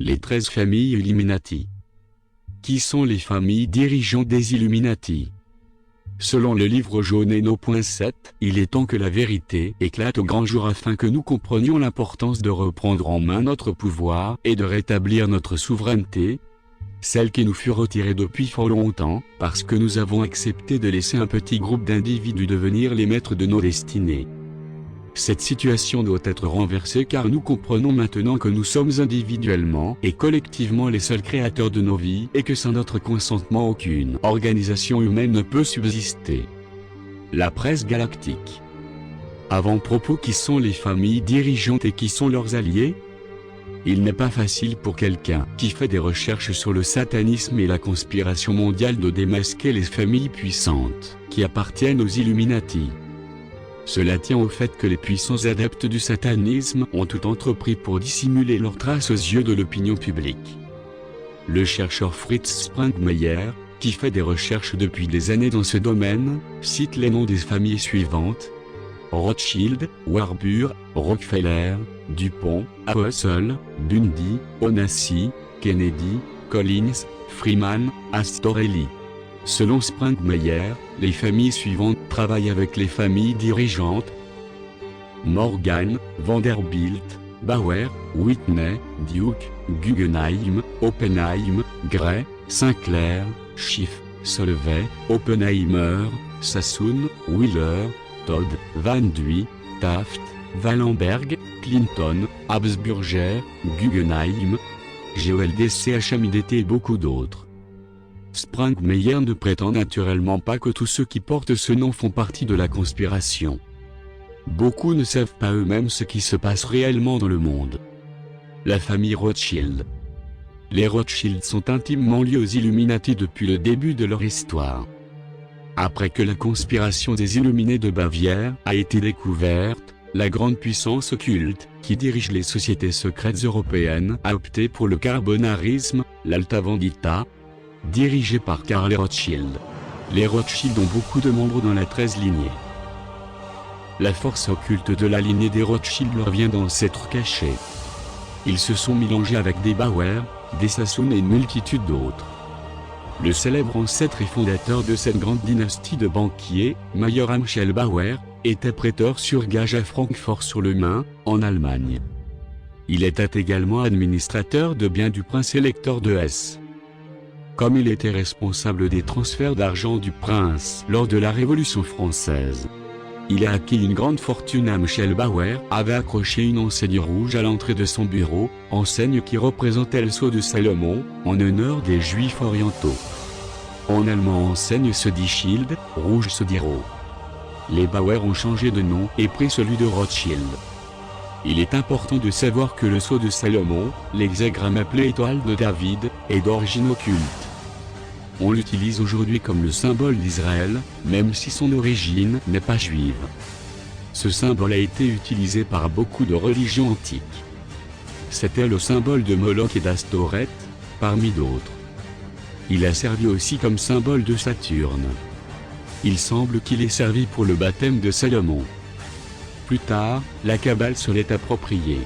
Les 13 familles Illuminati. Qui sont les familles dirigeantes des Illuminati? Selon le livre jaune et No.7, il est temps que la vérité éclate au grand jour afin que nous comprenions l'importance de reprendre en main notre pouvoir et de rétablir notre souveraineté, celle qui nous fut retirée depuis fort longtemps, parce que nous avons accepté de laisser un petit groupe d'individus devenir les maîtres de nos destinées. Cette situation doit être renversée car nous comprenons maintenant que nous sommes individuellement et collectivement les seuls créateurs de nos vies et que sans notre consentement aucune organisation humaine ne peut subsister. La presse galactique. Avant-propos: qui sont les familles dirigeantes et qui sont leurs alliés? Il n'est pas facile pour quelqu'un qui fait des recherches sur le satanisme et la conspiration mondiale de démasquer les familles puissantes qui appartiennent aux Illuminati. Cela tient au fait que les puissants adeptes du satanisme ont tout entrepris pour dissimuler leurs traces aux yeux de l'opinion publique. Le chercheur Fritz Springmeier, qui fait des recherches depuis des années dans ce domaine, cite les noms des familles suivantes: Rothschild, Warburg, Rockefeller, Dupont, Russell, Bundy, Onassis, Kennedy, Collins, Freeman, Astorelli. Selon Springmeier, les familles suivantes travaillent avec les familles dirigeantes: Morgan, Vanderbilt, Bauer, Whitney, Duke, Guggenheim, Oppenheim, Gray, Sinclair, Schiff, Solvay, Oppenheimer, Sassoon, Wheeler, Todd, Van Duy, Taft, Wallenberg, Clinton, Habsburger, Guggenheim, GOLD, CHMIDT et beaucoup d'autres. Springmeier ne prétend naturellement pas que tous ceux qui portent ce nom font partie de la conspiration. Beaucoup ne savent pas eux-mêmes ce qui se passe réellement dans le monde. La famille Rothschild. Les Rothschild sont intimement liés aux Illuminati depuis le début de leur histoire. Après que la conspiration des Illuminés de Bavière a été découverte, la grande puissance occulte, qui dirige les sociétés secrètes européennes, a opté pour le carbonarisme, l'Alta Vendita, dirigé par Karl Rothschild. Les Rothschild ont beaucoup de membres dans la 13 lignée. La force occulte de la lignée des Rothschild leur vient d'ancêtres cachés. Ils se sont mélangés avec des Bauer, des Sassoon et une multitude d'autres. Le célèbre ancêtre et fondateur de cette grande dynastie de banquiers, Mayer Amschel Bauer, était prêteur sur gage à Francfort-sur-le-Main, en Allemagne. Il était également administrateur de biens du prince électeur de Hesse. Comme il était responsable des transferts d'argent du prince lors de la Révolution française, il a acquis une grande fortune. Amschel Bauer avait accroché une enseigne rouge à l'entrée de son bureau, enseigne qui représentait le sceau de Salomon, en honneur des Juifs orientaux. En allemand, enseigne se dit Schild, rouge se dit Rot. Les Bauer ont changé de nom et pris celui de Rothschild. Il est important de savoir que le sceau de Salomon, l'hexagramme appelé étoile de David, est d'origine occulte. On l'utilise aujourd'hui comme le symbole d'Israël, même si son origine n'est pas juive. Ce symbole a été utilisé par beaucoup de religions antiques. C'était le symbole de Moloch et d'Astoret, parmi d'autres. Il a servi aussi comme symbole de Saturne. Il semble qu'il ait servi pour le baptême de Salomon. Plus tard, la Kabbale se l'est appropriée.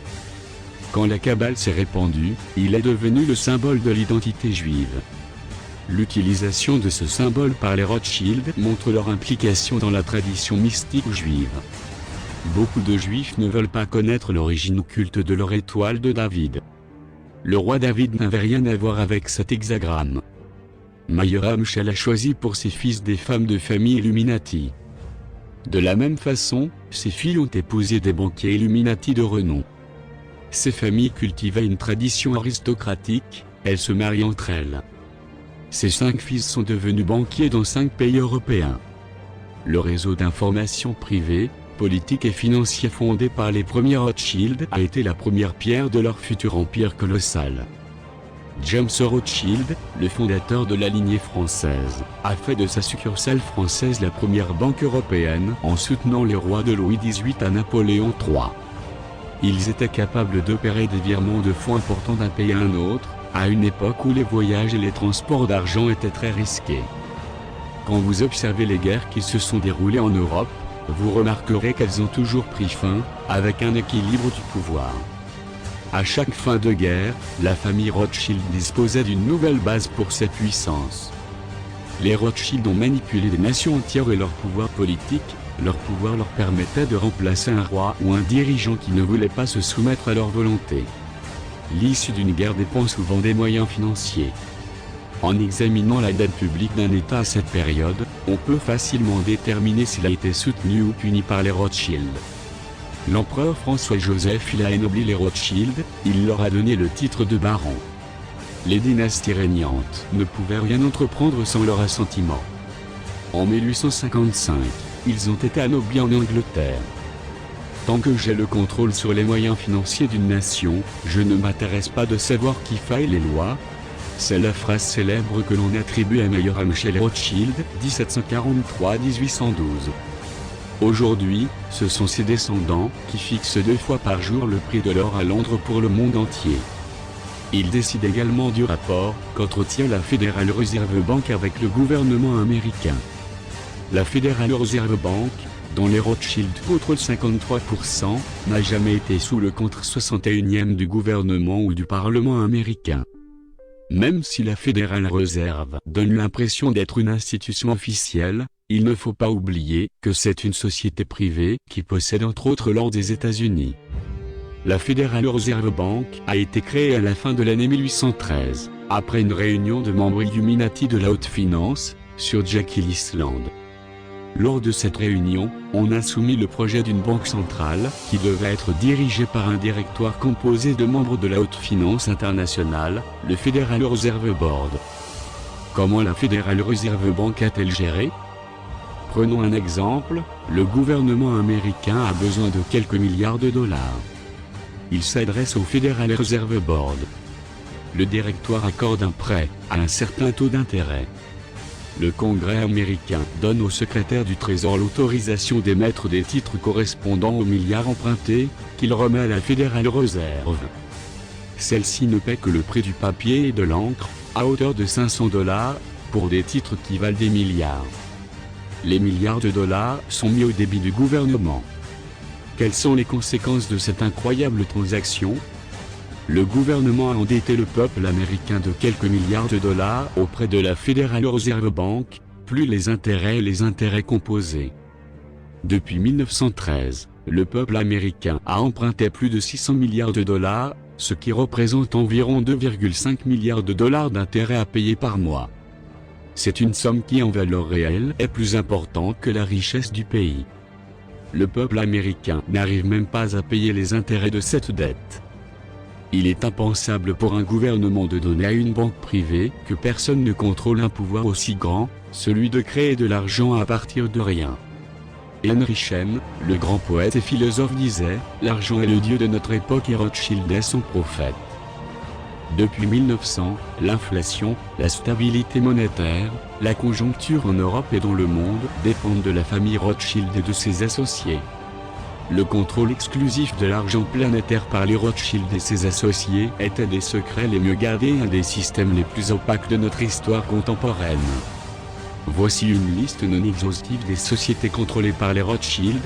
Quand la Kabbale s'est répandue, il est devenu le symbole de l'identité juive. L'utilisation de ce symbole par les Rothschild montre leur implication dans la tradition mystique juive. Beaucoup de Juifs ne veulent pas connaître l'origine occulte de leur étoile de David. Le roi David n'avait rien à voir avec cet hexagramme. Mayer Amschel a choisi pour ses fils des femmes de famille Illuminati. De la même façon, ses filles ont épousé des banquiers Illuminati de renom. Ces familles cultivaient une tradition aristocratique, elles se marient entre elles. Ces 5 fils sont devenus banquiers dans 5 pays européens. Le réseau d'information privée, politique et financier fondé par les premiers Rothschild a été la première pierre de leur futur empire colossal. James Rothschild, le fondateur de la lignée française, a fait de sa succursale française la première banque européenne en soutenant les rois de Louis XVIII à Napoléon III. Ils étaient capables d'opérer des virements de fonds importants d'un pays à un autre, à une époque où les voyages et les transports d'argent étaient très risqués. Quand vous observez les guerres qui se sont déroulées en Europe, vous remarquerez qu'elles ont toujours pris fin, avec un équilibre du pouvoir. À chaque fin de guerre, la famille Rothschild disposait d'une nouvelle base pour sa puissance. Les Rothschild ont manipulé des nations entières et leur pouvoir politique. Leur pouvoir leur permettait de remplacer un roi ou un dirigeant qui ne voulait pas se soumettre à leur volonté. L'issue d'une guerre dépend souvent des moyens financiers. En examinant la dette publique d'un État à cette période, on peut facilement déterminer s'il a été soutenu ou puni par les Rothschild. L'empereur François-Joseph a énobli les Rothschild, il leur a donné le titre de baron. Les dynasties régnantes ne pouvaient rien entreprendre sans leur assentiment. En 1855, ils ont été anoblis en Angleterre. Tant que j'ai le contrôle sur les moyens financiers d'une nation, je ne m'intéresse pas de savoir qui faille les lois. C'est la phrase célèbre que l'on attribue à Mayer Michel Rothschild, 1743-1812. Aujourd'hui, ce sont ses descendants qui fixent 2 fois par jour le prix de l'or à Londres pour le monde entier. Ils décident également du rapport qu'entretient la Federal Reserve Bank avec le gouvernement américain. La Federal Reserve Bank, dont les Rothschild contrôlent 53%, n'a jamais été sous le contre 61e du gouvernement ou du Parlement américain. Même si la Federal Reserve donne l'impression d'être une institution officielle, il ne faut pas oublier que c'est une société privée qui possède entre autres l'or des États-Unis. La Federal Reserve Bank a été créée à la fin de l'année 1813, après une réunion de membres Illuminati de la haute finance, sur Jekyll Island. Lors de cette réunion, on a soumis le projet d'une banque centrale, qui devait être dirigée par un directoire composé de membres de la haute finance internationale, le Federal Reserve Board. Comment la Federal Reserve Bank a-t-elle géré ? Prenons un exemple, le gouvernement américain a besoin de quelques milliards de dollars. Il s'adresse au Federal Reserve Board. Le directoire accorde un prêt, à un certain taux d'intérêt. Le Congrès américain donne au secrétaire du Trésor l'autorisation d'émettre des titres correspondant aux milliards empruntés, qu'il remet à la Federal Reserve. Celle-ci ne paie que le prix du papier et de l'encre, à hauteur de 500 $, pour des titres qui valent des milliards. Les milliards de dollars sont mis au débit du gouvernement. Quelles sont les conséquences de cette incroyable transaction ? Le gouvernement a endetté le peuple américain de quelques milliards de dollars auprès de la Federal Reserve Bank, plus les intérêts composés. Depuis 1913, le peuple américain a emprunté plus de 600 milliards de dollars, ce qui représente environ 2,5 milliards de dollars d'intérêts à payer par mois. C'est une somme qui en valeur réelle est plus importante que la richesse du pays. Le peuple américain n'arrive même pas à payer les intérêts de cette dette. Il est impensable pour un gouvernement de donner à une banque privée que personne ne contrôle un pouvoir aussi grand, celui de créer de l'argent à partir de rien. Heinrich Heine, le grand poète et philosophe disait « L'argent est le dieu de notre époque et Rothschild est son prophète ». Depuis 1900, l'inflation, la stabilité monétaire, la conjoncture en Europe et dans le monde dépendent de la famille Rothschild et de ses associés. Le contrôle exclusif de l'argent planétaire par les Rothschild et ses associés est un des secrets les mieux gardés et un des systèmes les plus opaques de notre histoire contemporaine. Voici une liste non exhaustive des sociétés contrôlées par les Rothschild: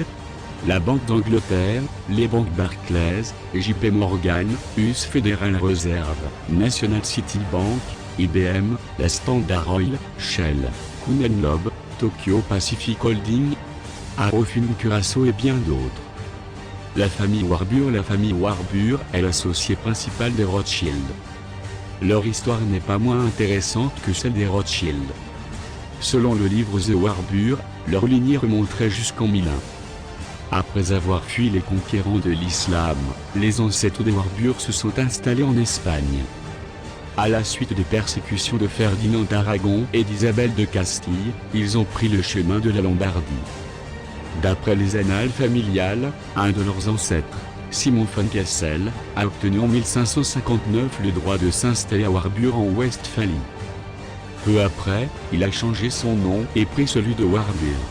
la Banque d'Angleterre, les banques Barclays, JP Morgan, US Federal Reserve, National City Bank, IBM, la Standard Oil, Shell, Kuehne Loeb, Tokyo Pacific Holding, Arofim Curaçao et bien d'autres. La famille Warburg est l'associé principal des Rothschild. Leur histoire n'est pas moins intéressante que celle des Rothschild. Selon le livre The Warburg, leur lignée remonterait jusqu'en 1001. Après avoir fui les conquérants de l'islam, les ancêtres des Warburg se sont installés en Espagne. À la suite des persécutions de Ferdinand d'Aragon et d'Isabelle de Castille, ils ont pris le chemin de la Lombardie. D'après les annales familiales, un de leurs ancêtres, Simon von Cassel, a obtenu en 1559 le droit de s'installer à Warburg en Westphalie. Peu après, il a changé son nom et pris celui de Warburg.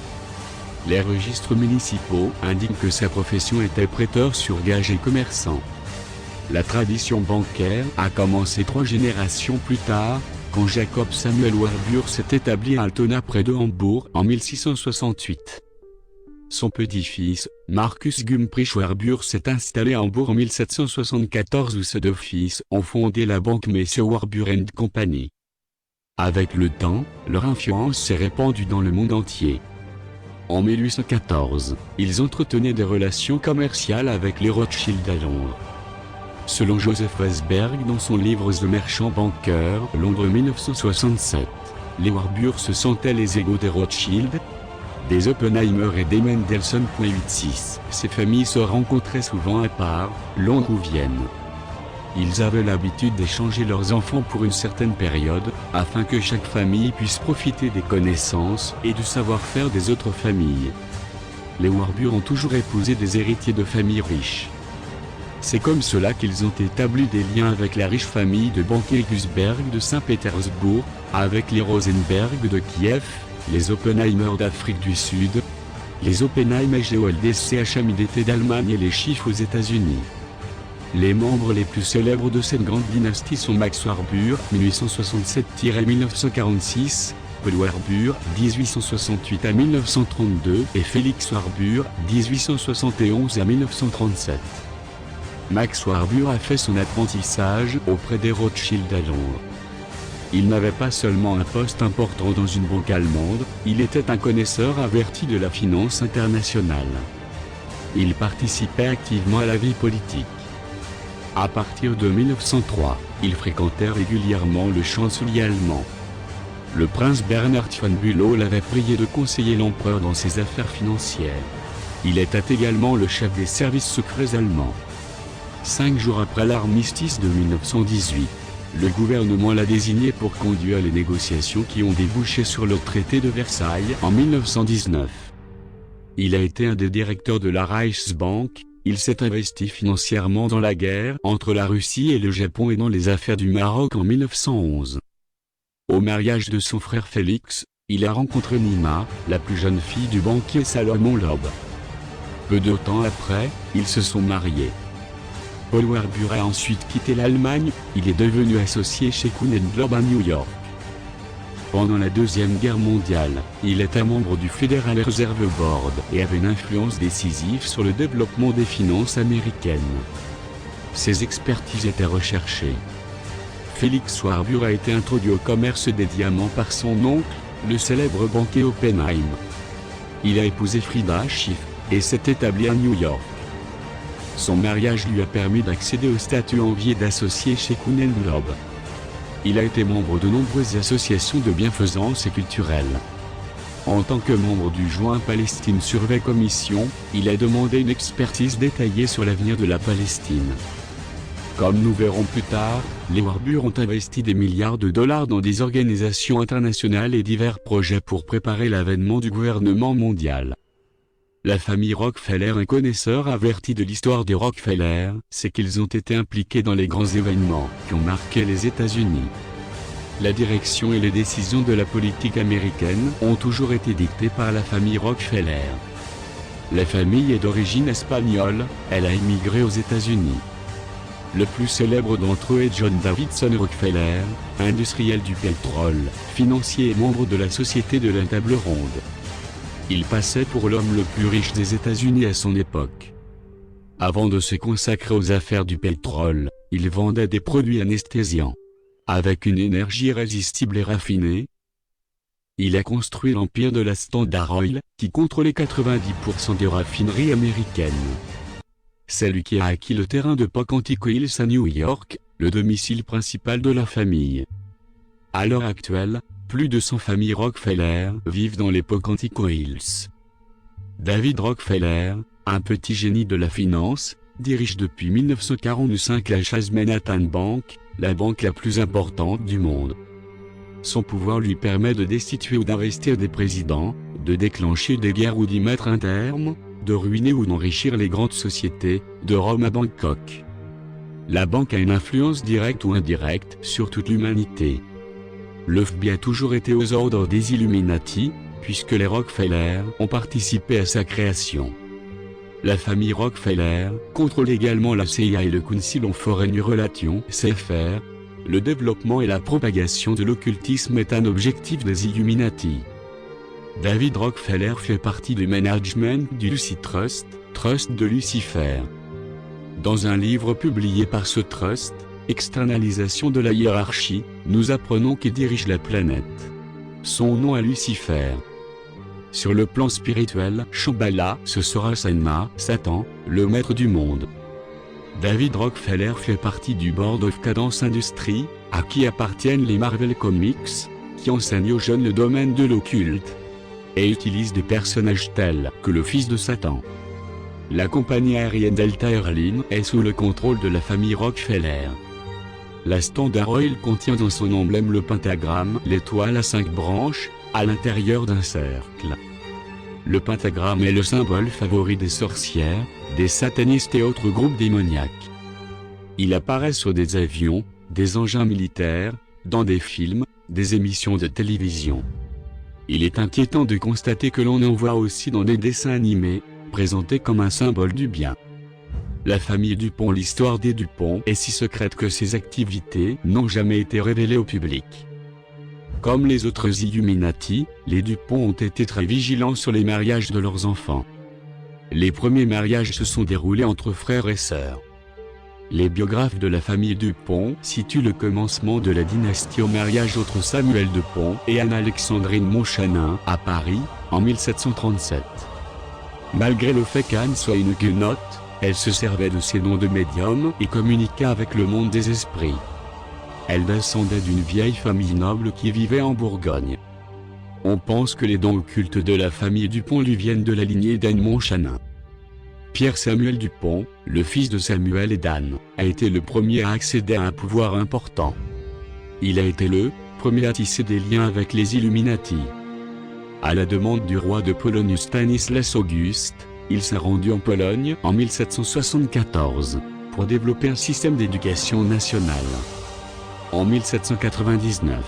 Les registres municipaux indiquent que sa profession était prêteur sur gage et commerçant. La tradition bancaire a commencé 3 générations plus tard, quand Jacob Samuel Warburg s'est établi à Altona près de Hambourg en 1668. Son petit-fils, Marcus Gumprich Warburg s'est installé à Hambourg en 1774 où ses deux fils ont fondé la banque Messieurs Warburg & Company. Avec le temps, leur influence s'est répandue dans le monde entier. En 1814, ils entretenaient des relations commerciales avec les Rothschild à Londres. Selon Joseph Wesberg dans son livre The Merchant Banker, Londres 1967, les Warburg se sentaient les égaux des Rothschild, des Oppenheimer et des Mendelssohn. 86. Ces familles se rencontraient souvent à part, Londres ou Vienne. Ils avaient l'habitude d'échanger leurs enfants pour une certaine période, afin que chaque famille puisse profiter des connaissances et du savoir-faire des autres familles. Les Warburg ont toujours épousé des héritiers de familles riches. C'est comme cela qu'ils ont établi des liens avec la riche famille de banquiers Gusberg de Saint-Pétersbourg, avec les Rosenberg de Kiev, les Oppenheimer d'Afrique du Sud, les Oppenheimer GOLDCHMIDT d'Allemagne et les Schiff aux États-Unis. Les membres les plus célèbres de cette grande dynastie sont Max Warburg, 1867-1946, Paul Warburg, 1868 à 1932 et Félix Warburg, 1871 à 1937. Max Warburg a fait son apprentissage auprès des Rothschild à Londres. Il n'avait pas seulement un poste important dans une banque allemande, il était un connaisseur averti de la finance internationale. Il participait activement à la vie politique. À partir de 1903, il fréquentait régulièrement le chancelier allemand. Le prince Bernhard von Bülow l'avait prié de conseiller l'empereur dans ses affaires financières. Il était également le chef des services secrets allemands. 5 jours après l'armistice de 1918, le gouvernement l'a désigné pour conduire les négociations qui ont débouché sur le traité de Versailles en 1919. Il a été un des directeurs de la Reichsbank. Il s'est investi financièrement dans la guerre entre la Russie et le Japon et dans les affaires du Maroc en 1911. Au mariage de son frère Félix, il a rencontré Nima, la plus jeune fille du banquier Salomon Loeb. Peu de temps après, ils se sont mariés. Paul Warburg a ensuite quitté l'Allemagne, il est devenu associé chez Kuhn & Loeb à New York. Pendant la Deuxième Guerre mondiale, il était membre du Federal Reserve Board et avait une influence décisive sur le développement des finances américaines. Ses expertises étaient recherchées. Félix Warburg a été introduit au commerce des diamants par son oncle, le célèbre banquier Oppenheim. Il a épousé Frida Schiff et s'est établi à New York. Son mariage lui a permis d'accéder au statut envié d'associé chez Kuhn & Loeb. Il a été membre de nombreuses associations de bienfaisance et culturelles. En tant que membre du Joint Palestine Survey Commission, il a demandé une expertise détaillée sur l'avenir de la Palestine. Comme nous verrons plus tard, les Warburg ont investi des milliards de dollars dans des organisations internationales et divers projets pour préparer l'avènement du gouvernement mondial. La famille Rockefeller, un connaisseur averti de l'histoire des Rockefeller, c'est qu'ils ont été impliqués dans les grands événements qui ont marqué les États-Unis. La direction et les décisions de la politique américaine ont toujours été dictées par la famille Rockefeller. La famille est d'origine espagnole, elle a émigré aux États-Unis. Le plus célèbre d'entre eux est John Davidson Rockefeller, industriel du pétrole, financier et membre de la Société de la Table Ronde. Il passait pour l'homme le plus riche des États-Unis à son époque. Avant de se consacrer aux affaires du pétrole, il vendait des produits anesthésiants. Avec une énergie irrésistible et raffinée, il a construit l'empire de la Standard Oil, qui contrôlait 90% des raffineries américaines. C'est lui qui a acquis le terrain de Pocantico Hills à New York, le domicile principal de la famille. À l'heure actuelle, plus de 100 familles Rockefeller vivent dans les Pocantico Hills. David Rockefeller, un petit génie de la finance, dirige depuis 1945 la Chase Manhattan Bank, la banque la plus importante du monde. Son pouvoir lui permet de destituer ou d'investir des présidents, de déclencher des guerres ou d'y mettre un terme, de ruiner ou d'enrichir les grandes sociétés, de Rome à Bangkok. La banque a une influence directe ou indirecte sur toute l'humanité. Le FBI a toujours été aux ordres des Illuminati, puisque les Rockefeller ont participé à sa création. La famille Rockefeller contrôle également la CIA et le Council on Foreign Relations (CFR). Le développement et la propagation de l'occultisme est un objectif des Illuminati. David Rockefeller fait partie du management du Lucy Trust, Trust de Lucifer. Dans un livre publié par ce trust, Externalisation de la hiérarchie, nous apprenons qu'il dirige la planète. Son nom est Lucifer. Sur le plan spirituel, Shambhala, ce sera Sanma, Satan, le maître du monde. David Rockefeller fait partie du Board of Cadence Industries, à qui appartiennent les Marvel Comics, qui enseignent aux jeunes le domaine de l'occulte, et utilise des personnages tels que le fils de Satan. La compagnie aérienne Delta Airlines est sous le contrôle de la famille Rockefeller. La Standard Oil contient dans son emblème le pentagramme, l'étoile à 5 branches, à l'intérieur d'un cercle. Le pentagramme est le symbole favori des sorcières, des satanistes et autres groupes démoniaques. Il apparaît sur des avions, des engins militaires, dans des films, des émissions de télévision. Il est inquiétant de constater que l'on en voit aussi dans des dessins animés, présentés comme un symbole du bien. La famille Dupont. L'histoire des Dupont est si secrète que ses activités n'ont jamais été révélées au public. Comme les autres Illuminati, les Dupont ont été très vigilants sur les mariages de leurs enfants. Les premiers mariages se sont déroulés entre frères et sœurs. Les biographes de la famille Dupont situent le commencement de la dynastie au mariage entre Samuel Dupont et Anne-Alexandrine Montchanin à Paris, en 1737. Malgré le fait qu'Anne soit une guenotte, elle se servait de ses dons de médium et communiquait avec le monde des esprits. Elle descendait d'une vieille famille noble qui vivait en Bourgogne. On pense que les dons occultes de la famille Dupont lui viennent de la lignée d'Anne Montchanin. Pierre Samuel Dupont, le fils de Samuel et d'Anne, a été le premier à accéder à un pouvoir important. Il a été le premier à tisser des liens avec les Illuminati. À la demande du roi de Pologne Stanislas Auguste, il s'est rendu en Pologne en 1774 pour développer un système d'éducation nationale. En 1799,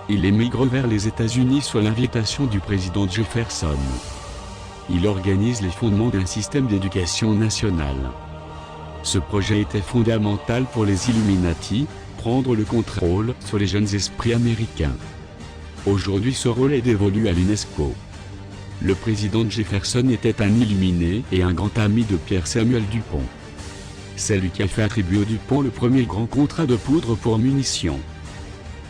il émigre vers les États-Unis sur l'invitation du président Jefferson. Il organise les fondements d'un système d'éducation nationale. Ce projet était fondamental pour les Illuminati, prendre le contrôle sur les jeunes esprits américains. Aujourd'hui, ce rôle est dévolu à l'UNESCO. Le président Jefferson était un illuminé et un grand ami de Pierre Samuel Dupont. C'est lui qui a fait attribuer au Dupont le premier grand contrat de poudre pour munitions.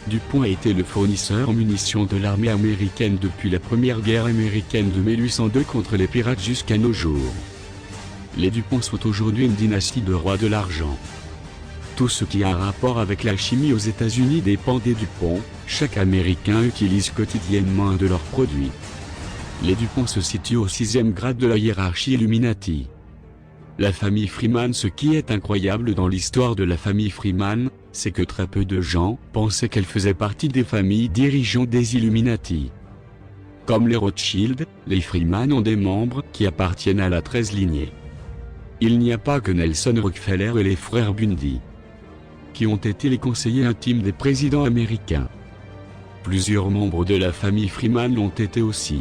Dupont a été le fournisseur en munitions de l'armée américaine depuis la Première Guerre américaine de 1802 contre les pirates jusqu'à nos jours. Les Dupont sont aujourd'hui une dynastie de rois de l'argent. Tout ce qui a un rapport avec la chimie aux États-Unis dépend des Dupont. Chaque Américain utilise quotidiennement un de leurs produits. Les Dupont se situent au 6e grade de la hiérarchie Illuminati. La famille Freeman. Ce qui est incroyable dans l'histoire de la famille Freeman, c'est que très peu de gens pensaient qu'elle faisait partie des familles dirigeantes des Illuminati. Comme les Rothschild, les Freeman ont des membres qui appartiennent à la 13 lignée. Il n'y a pas que Nelson Rockefeller et les frères Bundy, qui ont été les conseillers intimes des présidents américains. Plusieurs membres de la famille Freeman l'ont été aussi.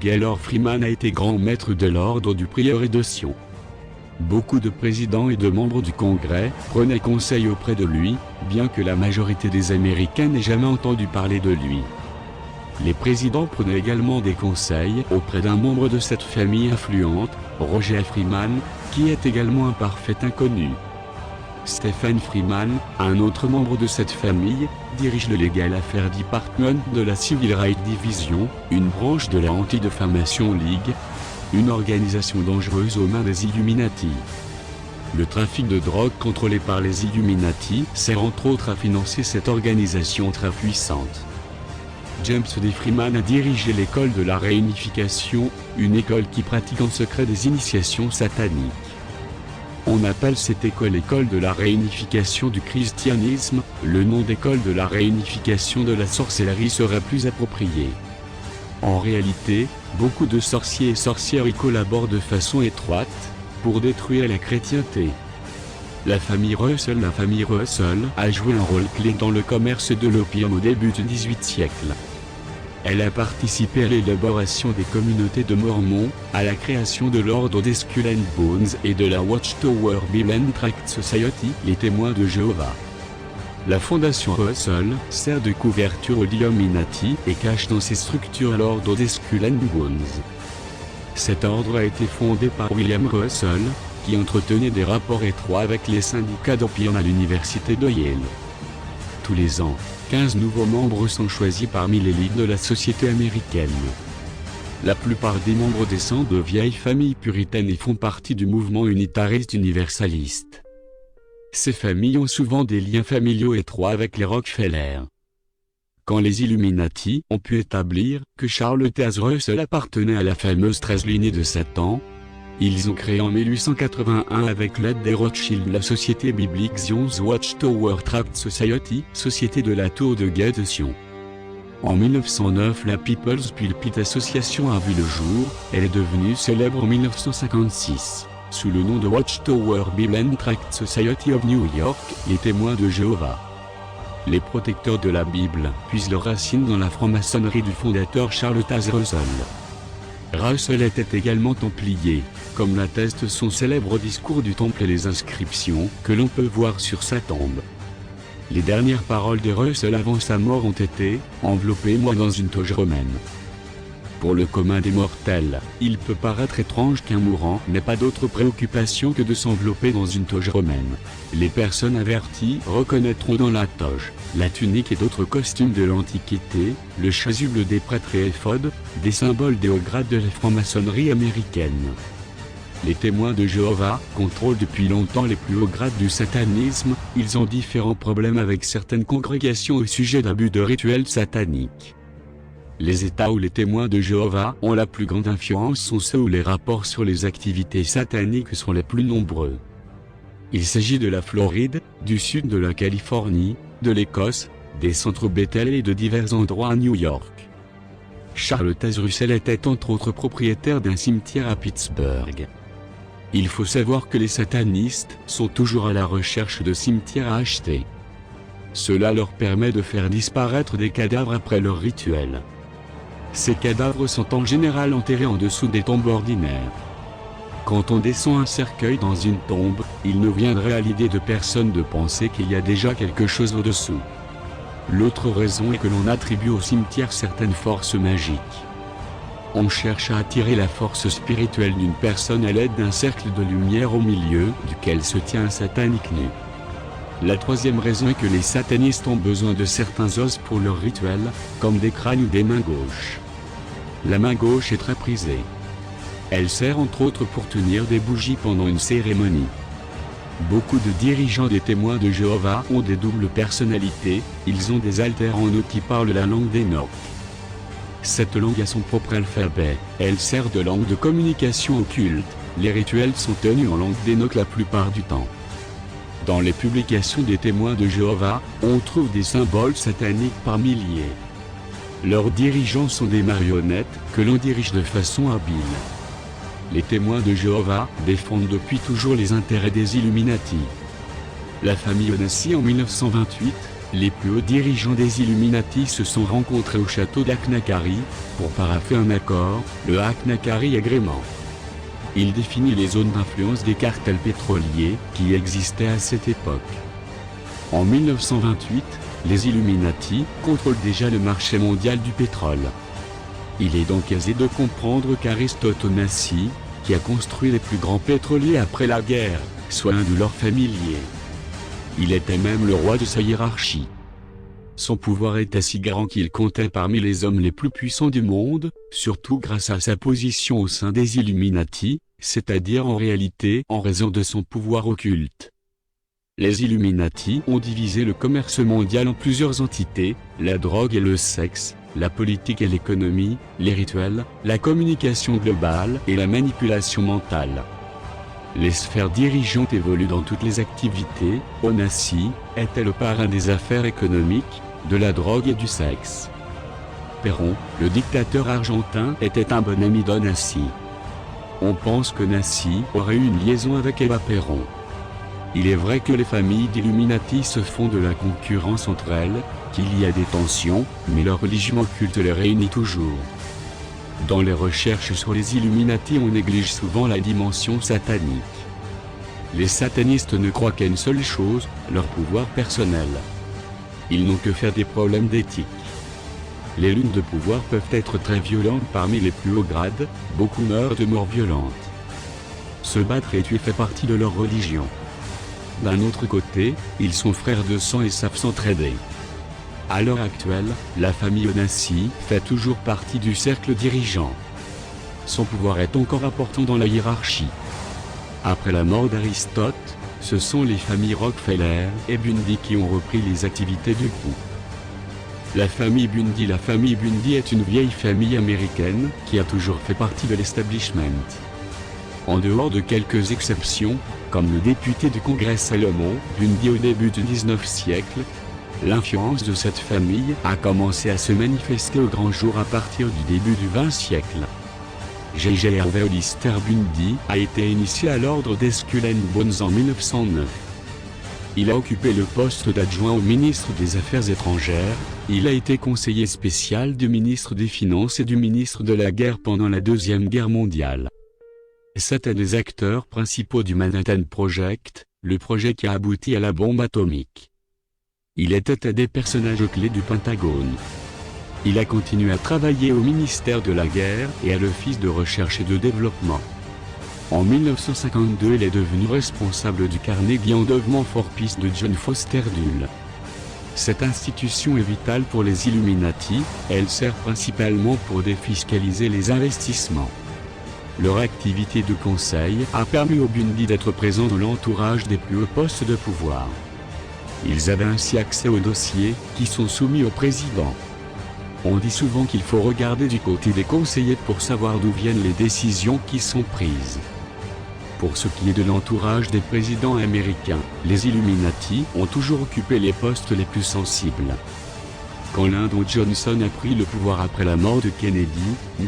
Gaylord Freeman a été grand maître de l'ordre du prieuré de Sion. Beaucoup de présidents et de membres du Congrès prenaient conseil auprès de lui, bien que la majorité des Américains n'aient jamais entendu parler de lui. Les présidents prenaient également des conseils auprès d'un membre de cette famille influente, Roger Freeman, qui est également un parfait inconnu. Stephen Freeman, un autre membre de cette famille, dirige le Legal Affairs Department de la Civil Rights Division, une branche de la Anti-Defamation League, une organisation dangereuse aux mains des Illuminati. Le trafic de drogue contrôlé par les Illuminati sert entre autres à financer cette organisation très puissante. James D. Freeman a dirigé l'école de la réunification, une école qui pratique en secret des initiations sataniques. On appelle cette école école de la réunification du christianisme. Le nom d'école de la réunification de la sorcellerie serait plus approprié. En réalité, beaucoup de sorciers et sorcières y collaborent de façon étroite pour détruire la chrétienté. La famille Russell a joué un rôle clé dans le commerce de l'opium au début du XVIIIe siècle. Elle a participé à l'élaboration des communautés de Mormons, à la création de l'ordre des Skull and Bones et de la Watchtower Bible and Tract Society, les témoins de Jéhovah. La fondation Russell sert de couverture aux Illuminati et cache dans ses structures l'ordre des Skull and Bones. Cet ordre a été fondé par William Russell, qui entretenait des rapports étroits avec les syndicats d'opium à l'université de Yale. Tous les ans, 15 nouveaux membres sont choisis parmi l'élite de la société américaine. La plupart des membres descendent de vieilles familles puritaines et font partie du mouvement unitariste universaliste. Ces familles ont souvent des liens familiaux étroits avec les Rockefeller. Quand les Illuminati ont pu établir que Charles Taze Russell appartenait à la fameuse 13 lignée de Satan, ils ont créé en 1881 avec l'aide des Rothschild la société biblique Zion's Watchtower Tract Society, société de la tour de guet de Sion. En 1909, la People's Pulpit Association a vu le jour, elle est devenue célèbre en 1956. Sous le nom de Watchtower Bible and Tract Society of New York, les témoins de Jéhovah. Les protecteurs de la Bible puisent leurs racines dans la franc-maçonnerie du fondateur Charles Taze Russell. Russell était également templier, comme l'atteste son célèbre discours du temple et les inscriptions que l'on peut voir sur sa tombe. Les dernières paroles de Russell avant sa mort ont été « Enveloppez-moi dans une toge romaine ». Pour le commun des mortels, il peut paraître étrange qu'un mourant n'ait pas d'autre préoccupation que de s'envelopper dans une toge romaine. Les personnes averties reconnaîtront dans la toge, la tunique et d'autres costumes de l'Antiquité, le chasuble des prêtres et éphodes, des symboles des hauts grades de la franc-maçonnerie américaine. Les témoins de Jéhovah contrôlent depuis longtemps les plus hauts grades du satanisme, ils ont différents problèmes avec certaines congrégations au sujet d'abus de rituels sataniques. Les États où les témoins de Jéhovah ont la plus grande influence sont ceux où les rapports sur les activités sataniques sont les plus nombreux. Il s'agit de la Floride, du sud de la Californie, de l'Écosse, des centres Bethel et de divers endroits à New York. Charles Taze Russell était entre autres propriétaire d'un cimetière à Pittsburgh. Il faut savoir que les satanistes sont toujours à la recherche de cimetières à acheter. Cela leur permet de faire disparaître des cadavres après leur rituel. Ces cadavres sont en général enterrés en dessous des tombes ordinaires. Quand on descend un cercueil dans une tombe, il ne viendrait à l'idée de personne de penser qu'il y a déjà quelque chose au-dessous. L'autre raison est que l'on attribue au cimetière certaines forces magiques. On cherche à attirer la force spirituelle d'une personne à l'aide d'un cercle de lumière au milieu duquel se tient un satanique nu. La troisième raison est que les satanistes ont besoin de certains os pour leur rituel, comme des crânes ou des mains gauches. La main gauche est très prisée. Elle sert entre autres pour tenir des bougies pendant une cérémonie. Beaucoup de dirigeants des témoins de Jéhovah ont des doubles personnalités, ils ont des alters en eux qui parlent la langue d'Enoch. Cette langue a son propre alphabet, elle sert de langue de communication occulte, les rituels sont tenus en langue d'Enoch la plupart du temps. Dans les publications des témoins de Jéhovah, on trouve des symboles sataniques par milliers. Leurs dirigeants sont des marionnettes que l'on dirige de façon habile. Les témoins de Jéhovah défendent depuis toujours les intérêts des Illuminati. La famille Onassis en 1928, les plus hauts dirigeants des Illuminati se sont rencontrés au château d'Aknakari pour parapher un accord, le Aknakari Agreement. Il définit les zones d'influence des cartels pétroliers qui existaient à cette époque. En 1928, les Illuminati contrôlent déjà le marché mondial du pétrole. Il est donc aisé de comprendre qu'Aristote Onassis, qui a construit les plus grands pétroliers après la guerre, soit un de leurs familiers. Il était même le roi de sa hiérarchie. Son pouvoir était si grand qu'il comptait parmi les hommes les plus puissants du monde, surtout grâce à sa position au sein des Illuminati, c'est-à-dire en réalité en raison de son pouvoir occulte. Les Illuminati ont divisé le commerce mondial en plusieurs entités, la drogue et le sexe, la politique et l'économie, les rituels, la communication globale et la manipulation mentale. Les sphères dirigeantes évoluent dans toutes les activités. Onassis était le parrain des affaires économiques, de la drogue et du sexe. Perón, le dictateur argentin, était un bon ami d'Onassis. On pense qu'Onassis aurait eu une liaison avec Eva Perón. Il est vrai que les familles d'Illuminati se font de la concurrence entre elles, qu'il y a des tensions, mais leur religion occulte les réunit toujours. Dans les recherches sur les Illuminati, on néglige souvent la dimension satanique. Les satanistes ne croient qu'à une seule chose, leur pouvoir personnel. Ils n'ont que faire des problèmes d'éthique. Les luttes de pouvoir peuvent être très violentes parmi les plus hauts grades, beaucoup meurent de morts violentes. Se battre et tuer fait partie de leur religion. D'un autre côté, ils sont frères de sang et savent s'entraider. À l'heure actuelle, la famille Onassis fait toujours partie du cercle dirigeant. Son pouvoir est encore important dans la hiérarchie. Après la mort d'Aristote, ce sont les familles Rockefeller et Bundy qui ont repris les activités du groupe. La famille Bundy est une vieille famille américaine qui a toujours fait partie de l'establishment. En dehors de quelques exceptions, comme le député du Congrès Salomon Bundy au début du XIXe siècle, l'influence de cette famille a commencé à se manifester au grand jour à partir du début du XXe siècle. J.J. Harvey Hollister Bundy a été initié à l'ordre des Skull and Bones en 1909. Il a occupé le poste d'adjoint au ministre des Affaires étrangères, il a été conseiller spécial du ministre des Finances et du ministre de la Guerre pendant la Deuxième Guerre mondiale. C'était des acteurs principaux du Manhattan Project, le projet qui a abouti à la bombe atomique. Il était un des personnages clés du Pentagone. Il a continué à travailler au ministère de la Guerre et à l'Office de Recherche et de Développement. En 1952, il est devenu responsable du Carnegie Endowment for Peace de John Foster Dulles. Cette institution est vitale pour les Illuminati, elle sert principalement pour défiscaliser les investissements. Leur activité de conseil a permis aux Bundy d'être présents dans l'entourage des plus hauts postes de pouvoir. Ils avaient ainsi accès aux dossiers qui sont soumis au président. On dit souvent qu'il faut regarder du côté des conseillers pour savoir d'où viennent les décisions qui sont prises. Pour ce qui est de l'entourage des présidents américains, les Illuminati ont toujours occupé les postes les plus sensibles. Quand Lyndon Johnson a pris le pouvoir après la mort de Kennedy,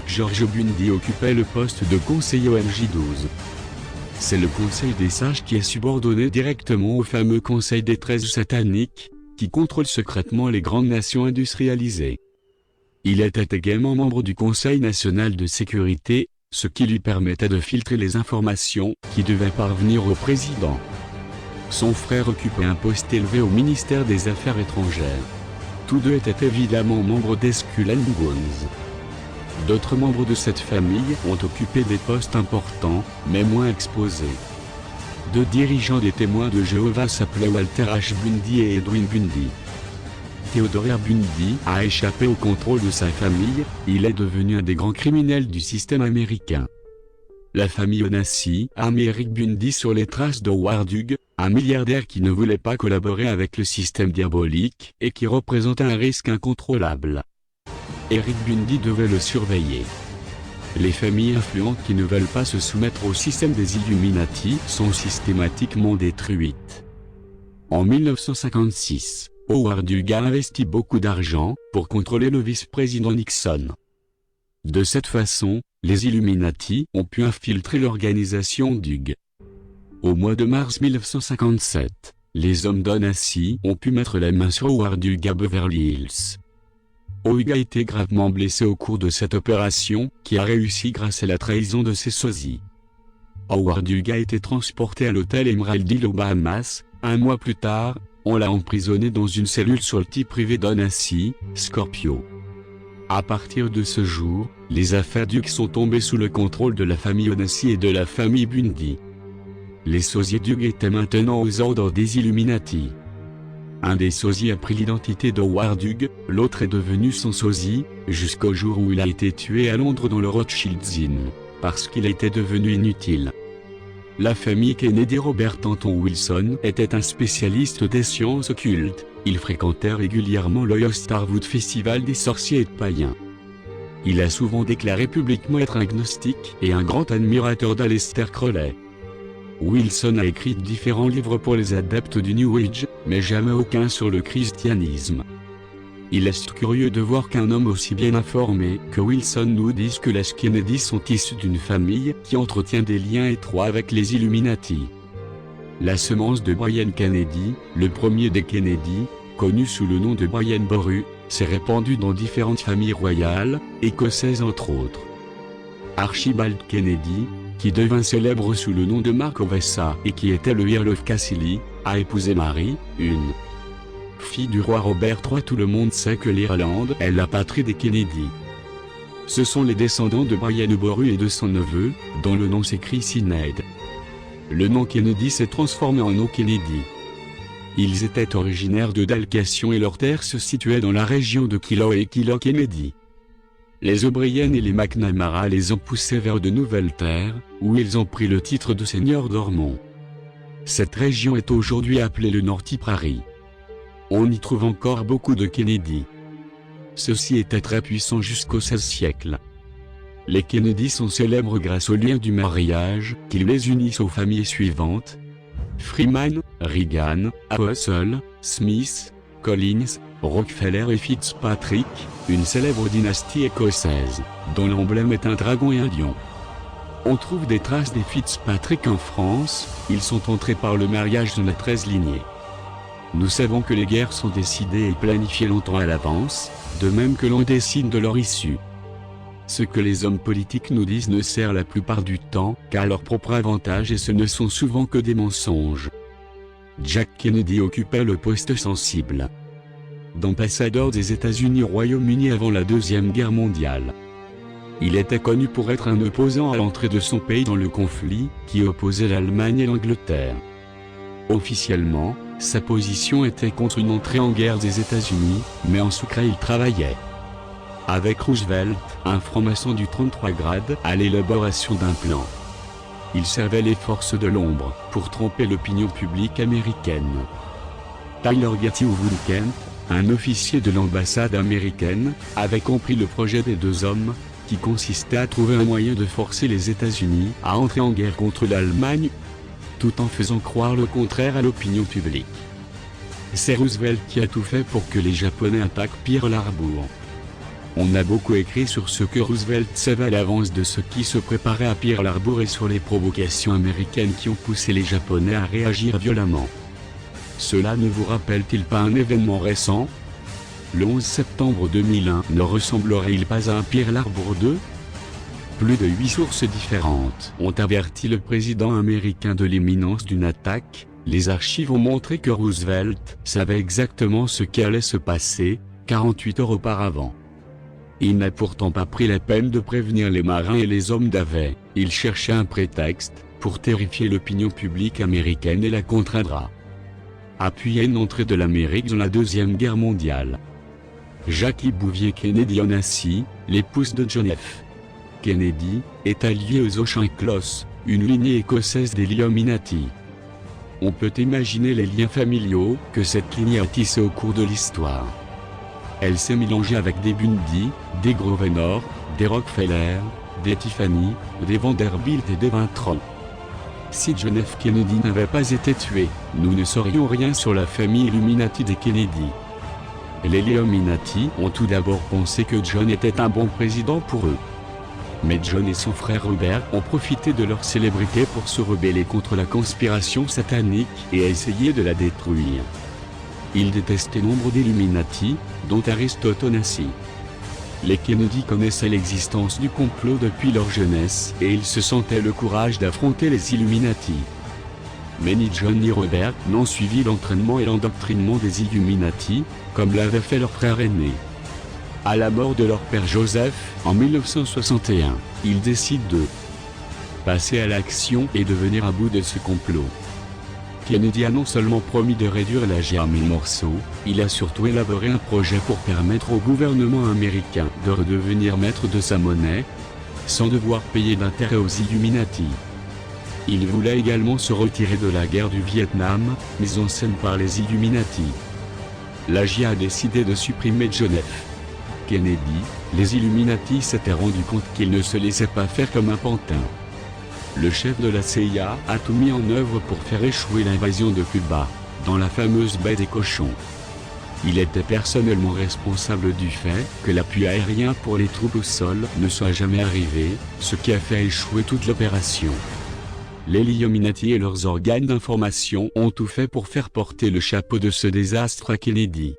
George Bundy occupait le poste de conseiller au MJ-12. C'est le Conseil des Sages qui est subordonné directement au fameux Conseil des 13 sataniques, qui contrôle secrètement les grandes nations industrialisées. Il était également membre du Conseil national de sécurité, ce qui lui permettait de filtrer les informations qui devaient parvenir au président. Son frère occupait un poste élevé au ministère des Affaires étrangères. Tous deux étaient évidemment membres des Skull and Bones. D'autres membres de cette famille ont occupé des postes importants, mais moins exposés. Deux dirigeants des Témoins de Jéhovah s'appelaient Walter H. Bundy et Edwin Bundy. Theodore R. Bundy a échappé au contrôle de sa famille, il est devenu un des grands criminels du système américain. La famille Onassis a mis Eric Bundy sur les traces de Howard Hughes, un milliardaire qui ne voulait pas collaborer avec le système diabolique et qui représentait un risque incontrôlable. Eric Bundy devait le surveiller. Les familles influentes qui ne veulent pas se soumettre au système des Illuminati sont systématiquement détruites. En 1956, Howard Hughes a investi beaucoup d'argent pour contrôler le vice-président Nixon. De cette façon, les Illuminati ont pu infiltrer l'organisation d'Hughes. Au mois de mars 1957, les hommes d'Onassis ont pu mettre la main sur Howard Hughes à Beverly Hills. Hughes a été gravement blessé au cours de cette opération, qui a réussi grâce à la trahison de ses sosies. Howard Hughes a été transporté à l'hôtel Emerald Hill aux Bahamas. Un mois plus tard, on l'a emprisonné dans une cellule sur le type privé d'Onassis, Scorpio. À partir de ce jour, les affaires d'Hughes sont tombées sous le contrôle de la famille Onassis et de la famille Bundy. Les sosiers d'Hughes étaient maintenant aux ordres des Illuminati. Un des sosiers a pris l'identité de Howard Hughes, l'autre est devenu son sosie, jusqu'au jour où il a été tué à Londres dans le Rothschild's Inn, parce qu'il était devenu inutile. La famille Kennedy Robert Anton Wilson était un spécialiste des sciences occultes, il fréquentait régulièrement l'Oyo Starwood Festival des sorciers et de païens. Il a souvent déclaré publiquement être agnostique et un grand admirateur d'Aleister Crowley. Wilson a écrit différents livres pour les adeptes du New Age, mais jamais aucun sur le christianisme. Il est curieux de voir qu'un homme aussi bien informé que Wilson nous dise que les Kennedy sont issus d'une famille qui entretient des liens étroits avec les Illuminati. La semence de Brian Kennedy, le premier des Kennedy, connu sous le nom de Brian Boru, s'est répandue dans différentes familles royales, écossaises entre autres. Archibald Kennedy, qui devint célèbre sous le nom de Mark Ovessa et qui était le Earl of Cassilis, a épousé Mary, une fille du roi Robert III. Tout le monde sait que l'Irlande est la patrie des Kennedy. Ce sont les descendants de Brian Boru et de son neveu, dont le nom s'écrit Sinead. Le nom Kennedy s'est transformé en nom Kennedy. Ils étaient originaires de Dalcation et leur terre se situait dans la région de Kilo et Kilo Kennedy. Les O'Brien et les McNamara les ont poussés vers de nouvelles terres, où ils ont pris le titre de seigneur d'Ormont. Cette région est aujourd'hui appelée le North Prairie. On y trouve encore beaucoup de Kennedy. Ceux-ci étaient très puissants jusqu'au XVIe siècle. Les Kennedy sont célèbres grâce au lien du mariage, qui les unissent aux familles suivantes: Freeman, Reagan, Apostle, Smith, Collins, Rockefeller et Fitzpatrick, une célèbre dynastie écossaise, dont l'emblème est un dragon et un lion. On trouve des traces des Fitzpatrick en France, ils sont entrés par le mariage de la 13 lignée. Nous savons que les guerres sont décidées et planifiées longtemps à l'avance, de même que l'on décide de leur issue. Ce que les hommes politiques nous disent ne sert la plupart du temps qu'à leur propre avantage et ce ne sont souvent que des mensonges. Jack Kennedy occupait le poste sensible d'ambassadeur des États-Unis au Royaume-Uni avant la Deuxième Guerre mondiale. Il était connu pour être un opposant à l'entrée de son pays dans le conflit qui opposait l'Allemagne et l'Angleterre. Officiellement, sa position était contre une entrée en guerre des États-Unis, mais en secret il travaillait avec Roosevelt, un franc-maçon du 33 grade, à l'élaboration d'un plan. Il servait les forces de l'ombre pour tromper l'opinion publique américaine. Tyler Getty ou Wood Kent, un officier de l'ambassade américaine, avait compris le projet des deux hommes, qui consistait à trouver un moyen de forcer les États-Unis à entrer en guerre contre l'Allemagne, tout en faisant croire le contraire à l'opinion publique. C'est Roosevelt qui a tout fait pour que les Japonais attaquent Pearl Harbor. On a beaucoup écrit sur ce que Roosevelt savait à l'avance de ce qui se préparait à Pearl Harbor et sur les provocations américaines qui ont poussé les Japonais à réagir violemment. Cela ne vous rappelle-t-il pas un événement récent? Le 11 septembre 2001 ne ressemblerait-il pas à un Pearl Harbor 2? Plus de 8 sources différentes ont averti le président américain de l'imminence d'une attaque. Les archives ont montré que Roosevelt savait exactement ce qui allait se passer, 48 heures auparavant. Il n'a pourtant pas pris la peine de prévenir les marins et les hommes d'Havre. Il cherchait un prétexte pour terrifier l'opinion publique américaine et la contraindre à appuyer une entrée de l'Amérique dans la Deuxième Guerre mondiale. Jackie Bouvier Kennedy Onassis, l'épouse de John F. Kennedy, est alliée aux O'Shanklos, une lignée écossaise des Illuminati. On peut imaginer les liens familiaux que cette lignée a tissés au cours de l'histoire. Elle s'est mélangée avec des Bundy, des Grosvenor, des Rockefeller, des Tiffany, des Vanderbilt et des Vintran. Si John F. Kennedy n'avait pas été tué, nous ne saurions rien sur la famille Illuminati des Kennedy. Les Illuminati ont tout d'abord pensé que John était un bon président pour eux. Mais John et son frère Robert ont profité de leur célébrité pour se rebeller contre la conspiration satanique et essayer de la détruire. Ils détestaient nombre d'Illuminati, dont Aristote Onassis. Les Kennedy connaissaient l'existence du complot depuis leur jeunesse et ils se sentaient le courage d'affronter les Illuminati. Mais ni John ni Robert n'ont suivi l'entraînement et l'endoctrinement des Illuminati, comme l'avait fait leur frère aîné. À la mort de leur père Joseph, en 1961, ils décident de passer à l'action et de venir à bout de ce complot. Kennedy a non seulement promis de réduire la guerre en 1000 morceaux, il a surtout élaboré un projet pour permettre au gouvernement américain de redevenir maître de sa monnaie, sans devoir payer d'intérêt aux Illuminati. Il voulait également se retirer de la guerre du Vietnam, mise en scène par les Illuminati. La CIA a décidé de supprimer John F. Kennedy. Les Illuminati s'étaient rendus compte qu'ils ne se laissaient pas faire comme un pantin. Le chef de la CIA a tout mis en œuvre pour faire échouer l'invasion de Cuba, dans la fameuse baie des Cochons. Il était personnellement responsable du fait que l'appui aérien pour les troupes au sol ne soit jamais arrivé, ce qui a fait échouer toute l'opération. Les Illuminati et leurs organes d'information ont tout fait pour faire porter le chapeau de ce désastre à Kennedy.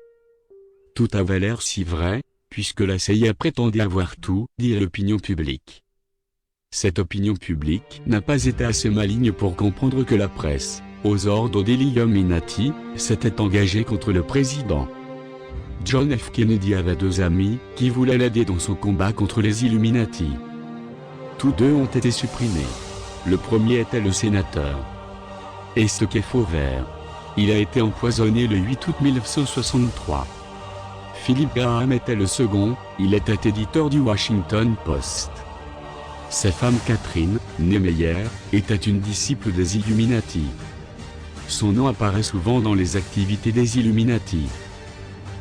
Tout avait l'air si vrai, puisque la CIA prétendait avoir tout dit à l'opinion publique. Cette opinion publique n'a pas été assez maligne pour comprendre que la presse aux ordres des Illuminati, s'était engagé contre le président. John F. Kennedy avait deux amis qui voulaient l'aider dans son combat contre les Illuminati. Tous deux ont été supprimés. Le premier était le sénateur Esquire Fauvert. Il a été empoisonné le 8 août 1963. Philip Graham était le second, il était éditeur du Washington Post. Sa femme Catherine, née Meyer, était une disciple des Illuminati. Son nom apparaît souvent dans les activités des Illuminati.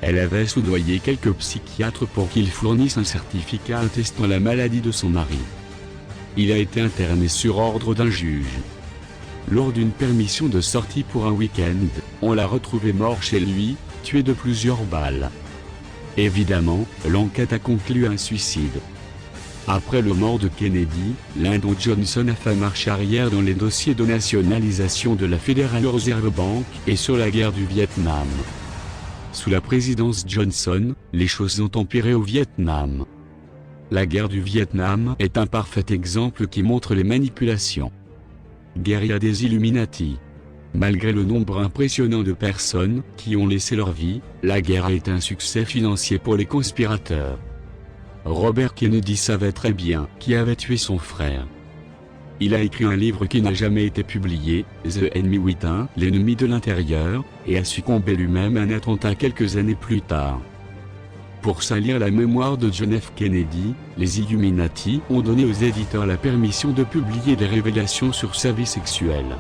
Elle avait soudoyé quelques psychiatres pour qu'ils fournissent un certificat attestant la maladie de son mari. Il a été interné sur ordre d'un juge. Lors d'une permission de sortie pour un week-end, on l'a retrouvé mort chez lui, tué de plusieurs balles. Évidemment, l'enquête a conclu à un suicide. Après le mort de Kennedy, Lyndon Johnson a fait marche arrière dans les dossiers de nationalisation de la Federal Reserve Bank et sur la guerre du Vietnam. Sous la présidence Johnson, les choses ont empiré au Vietnam. La guerre du Vietnam est un parfait exemple qui montre les manipulations. Guérilla des Illuminati. Malgré le nombre impressionnant de personnes qui ont laissé leur vie, la guerre a été un succès financier pour les conspirateurs. Robert Kennedy savait très bien qui avait tué son frère. Il a écrit un livre qui n'a jamais été publié, The Enemy Within, l'ennemi de l'intérieur, et a succombé lui-même à un attentat quelques années plus tard. Pour salir la mémoire de John F. Kennedy, les Illuminati ont donné aux éditeurs la permission de publier des révélations sur sa vie sexuelle.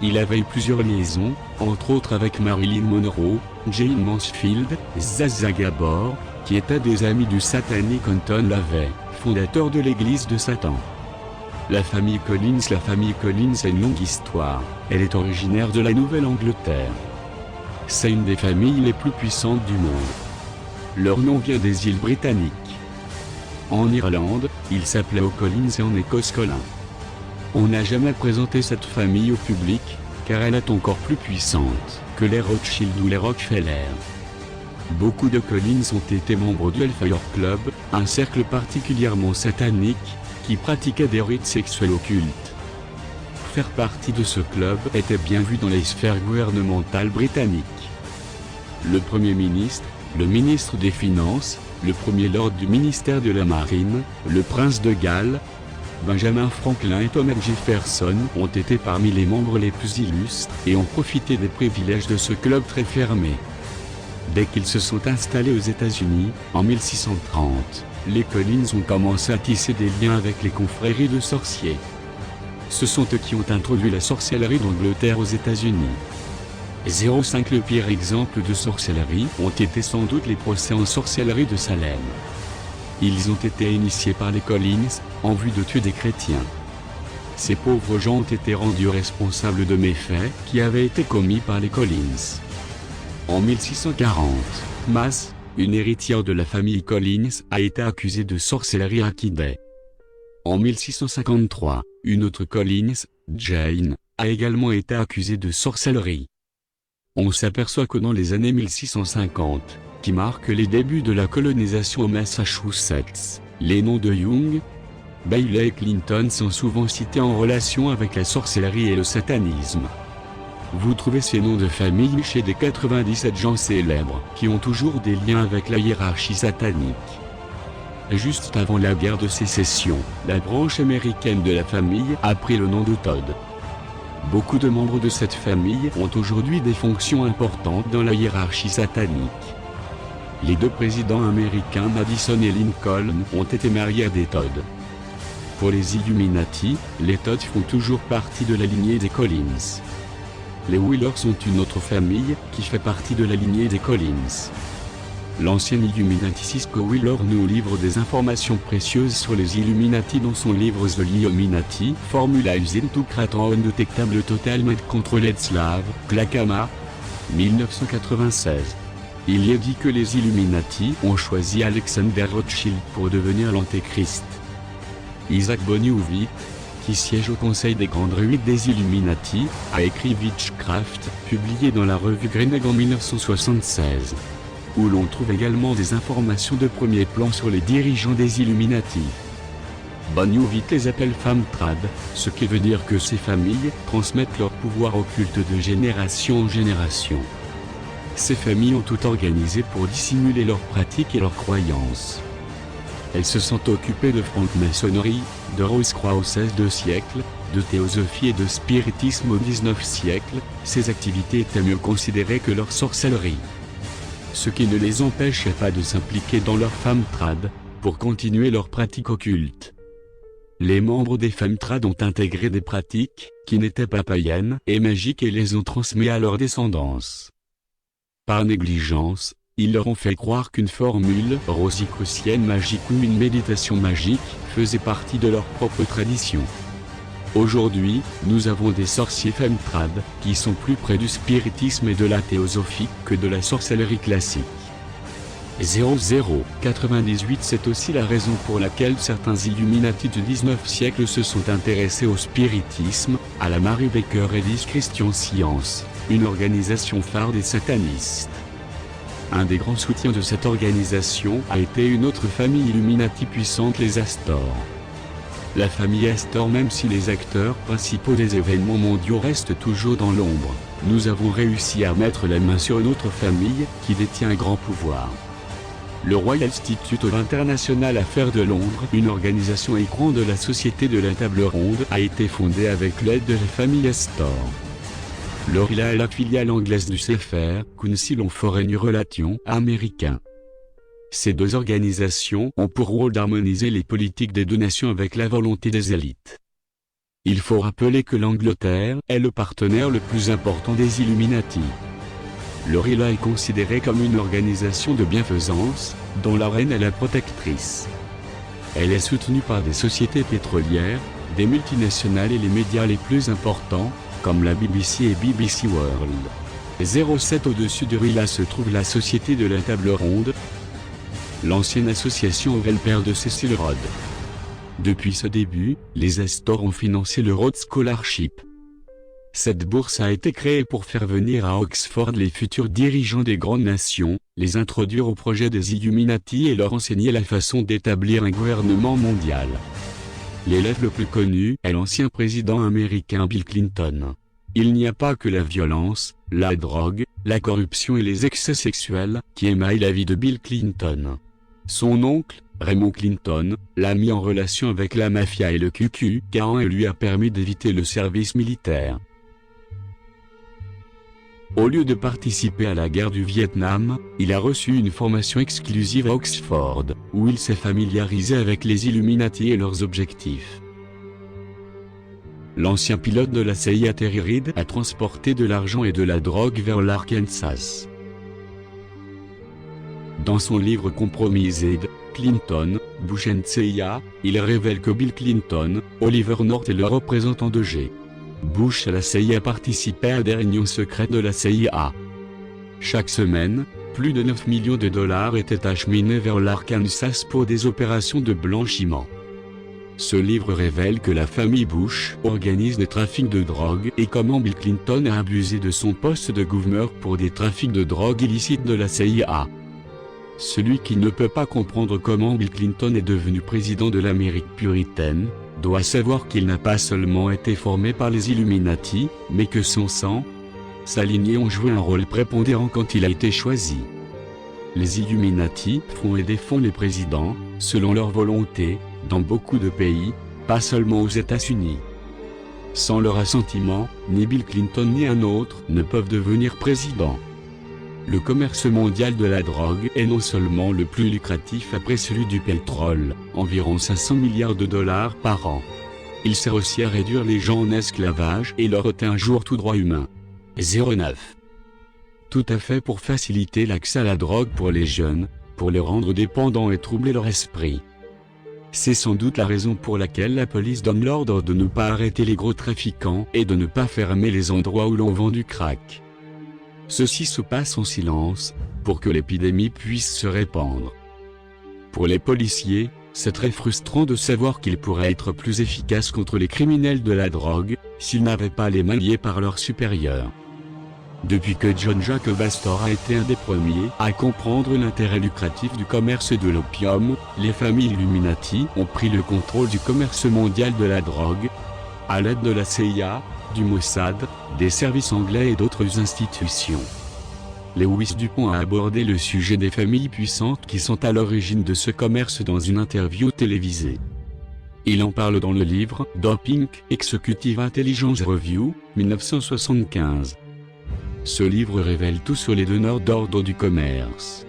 Il avait eu plusieurs liaisons, entre autres avec Marilyn Monroe, Jane Mansfield, Zaza Gabor, qui étaient des amis du satanique Anton LaVey, fondateur de l'église de Satan. La famille Collins a une longue histoire, elle est originaire de la Nouvelle-Angleterre. C'est une des familles les plus puissantes du monde. Leur nom vient des îles britanniques. En Irlande, ils s'appelaient O'Collins et en Écosse Colin. On n'a jamais présenté cette famille au public, car elle est encore plus puissante que les Rothschild ou les Rockefeller. Beaucoup de Collins ont été membres du Hellfire Club, un cercle particulièrement satanique, qui pratiquait des rites sexuels occultes. Faire partie de ce club était bien vu dans les sphères gouvernementales britanniques. Le Premier ministre, le ministre des Finances, le Premier Lord du ministère de la Marine, le prince de Galles, Benjamin Franklin et Thomas Jefferson ont été parmi les membres les plus illustres et ont profité des privilèges de ce club très fermé. Dès qu'ils se sont installés aux États-Unis, en 1630, les Collins ont commencé à tisser des liens avec les confréries de sorciers. Ce sont eux qui ont introduit la sorcellerie d'Angleterre aux États-Unis. 05 Le pire exemple de sorcellerie ont été sans doute les procès en sorcellerie de Salem. Ils ont été initiés par les Collins, en vue de tuer des chrétiens. Ces pauvres gens ont été rendus responsables de méfaits qui avaient été commis par les Collins. En 1640, Mass, une héritière de la famille Collins, a été accusée de sorcellerie à Kidday. En 1653, une autre Collins, Jane, a également été accusée de sorcellerie. On s'aperçoit que dans les années 1650, qui marquent les débuts de la colonisation au Massachusetts, les noms de Young, Bailey et Clinton sont souvent cités en relation avec la sorcellerie et le satanisme. Vous trouvez ces noms de famille chez des 97 gens célèbres qui ont toujours des liens avec la hiérarchie satanique. Juste avant la guerre de sécession, la branche américaine de la famille a pris le nom de Todd. Beaucoup de membres de cette famille ont aujourd'hui des fonctions importantes dans la hiérarchie satanique. Les deux présidents américains Madison et Lincoln ont été mariés à des Todd. Pour les Illuminati, les Todd font toujours partie de la lignée des Collins. Les Wheelers sont une autre famille qui fait partie de la lignée des Collins. L'ancien Illuminati Cisco Wheeler nous livre des informations précieuses sur les Illuminati dans son livre The Illuminati, Formulae to Create an Undetectable Total Mind Controlled Slave, Clackamas, 1996. Il y est dit que les Illuminati ont choisi Alexander Rothschild pour devenir l'Antéchrist. Isaac Boniovic, qui siège au Conseil des Grandes Ruines des Illuminati, a écrit Witchcraft, publié dans la revue Greenegg en 1976. Où l'on trouve également des informations de premier plan sur les dirigeants des Illuminati. Banyuvik les appelle femmes trad, ce qui veut dire que ces familles transmettent leur pouvoir occulte de génération en génération. Ces familles ont tout organisé pour dissimuler leurs pratiques et leurs croyances. Elles se sont occupées de franc-maçonnerie, de rose-croix au XVIe siècle, de théosophie et de spiritisme au XIXe siècle. Ces activités étaient mieux considérées que leur sorcellerie. Ce qui ne les empêchait pas de s'impliquer dans leur femme trad, pour continuer leurs pratiques occultes. Les membres des femmes trad ont intégré des pratiques, qui n'étaient pas païennes et magiques et les ont transmises à leur descendance. Par négligence, ils leur ont fait croire qu'une formule rosicrucienne magique ou une méditation magique faisait partie de leur propre tradition. Aujourd'hui, nous avons des sorciers femmes trad qui sont plus près du spiritisme et de la théosophie que de la sorcellerie classique. 0098 C'est aussi la raison pour laquelle certains Illuminati du XIXe siècle se sont intéressés au spiritisme, à la Mary Baker Eddy's Christian Science, une organisation phare des satanistes. Un des grands soutiens de cette organisation a été une autre famille Illuminati puissante, les Astor. La famille Astor, même si les acteurs principaux des événements mondiaux restent toujours dans l'ombre, nous avons réussi à mettre la main sur une autre famille qui détient un grand pouvoir. Le Royal Institute of International Affairs de Londres, une organisation écran de la Société de la Table Ronde, a été fondée avec l'aide de la famille Astor. L'ORILA est la filiale anglaise du CFR, Council on Foreign Relations, américain. Ces deux organisations ont pour rôle d'harmoniser les politiques des deux nations avec la volonté des élites. Il faut rappeler que l'Angleterre est le partenaire le plus important des Illuminati. L'ORILA est considérée comme une organisation de bienfaisance, dont la reine est la protectrice. Elle est soutenue par des sociétés pétrolières, des multinationales et les médias les plus importants, comme la BBC et BBC World. 07 Au-dessus de l'ORILA se trouve la Société de la Table Ronde, l'ancienne association Ovel-Père de Cecil Rhodes. Depuis ce début, les Astor ont financé le Rhodes Scholarship. Cette bourse a été créée pour faire venir à Oxford les futurs dirigeants des grandes nations, les introduire au projet des Illuminati et leur enseigner la façon d'établir un gouvernement mondial. L'élève le plus connu est l'ancien président américain Bill Clinton. Il n'y a pas que la violence, la drogue, la corruption et les excès sexuels qui émaillent la vie de Bill Clinton. Son oncle, Raymond Clinton, l'a mis en relation avec la mafia et le Ku-Klux-Klan et lui a permis d'éviter le service militaire. Au lieu de participer à la guerre du Vietnam, il a reçu une formation exclusive à Oxford, où il s'est familiarisé avec les Illuminati et leurs objectifs. L'ancien pilote de la CIA Terry Reid a transporté de l'argent et de la drogue vers l'Arkansas. Dans son livre Compromised, Clinton, Bush and CIA, il révèle que Bill Clinton, Oliver North est le représentant de G. Bush à la CIA participait à des réunions secrètes de la CIA. Chaque semaine, plus de 9 millions de dollars étaient acheminés vers l'Arkansas pour des opérations de blanchiment. Ce livre révèle que la famille Bush organise des trafics de drogue et comment Bill Clinton a abusé de son poste de gouverneur pour des trafics de drogue illicites de la CIA. Celui qui ne peut pas comprendre comment Bill Clinton est devenu président de l'Amérique puritaine, doit savoir qu'il n'a pas seulement été formé par les Illuminati, mais que son sang, sa lignée ont joué un rôle prépondérant quand il a été choisi. Les Illuminati font et défont les présidents, selon leur volonté, dans beaucoup de pays, pas seulement aux États-Unis. Sans leur assentiment, ni Bill Clinton ni un autre ne peuvent devenir président. Le commerce mondial de la drogue est non seulement le plus lucratif après celui du pétrole, environ 500 milliards de dollars par an. Il sert aussi à réduire les gens en esclavage et leur ôter un jour tout droit humain. 09. Tout à fait pour faciliter l'accès à la drogue pour les jeunes, pour les rendre dépendants et troubler leur esprit. C'est sans doute la raison pour laquelle la police donne l'ordre de ne pas arrêter les gros trafiquants et de ne pas fermer les endroits où l'on vend du crack. Ceci se passe en silence, pour que l'épidémie puisse se répandre. Pour les policiers, c'est très frustrant de savoir qu'ils pourraient être plus efficaces contre les criminels de la drogue, s'ils n'avaient pas les mains liées par leurs supérieurs. Depuis que John Jacob Astor a été un des premiers à comprendre l'intérêt lucratif du commerce de l'opium, les familles Illuminati ont pris le contrôle du commerce mondial de la drogue, à l'aide de la CIA, du Mossad, des services anglais et d'autres institutions. Lewis Dupont a abordé le sujet des familles puissantes qui sont à l'origine de ce commerce dans une interview télévisée. Il en parle dans le livre « Doping Executive Intelligence Review » 1975. Ce livre révèle tout sur les donneurs d'ordre du commerce.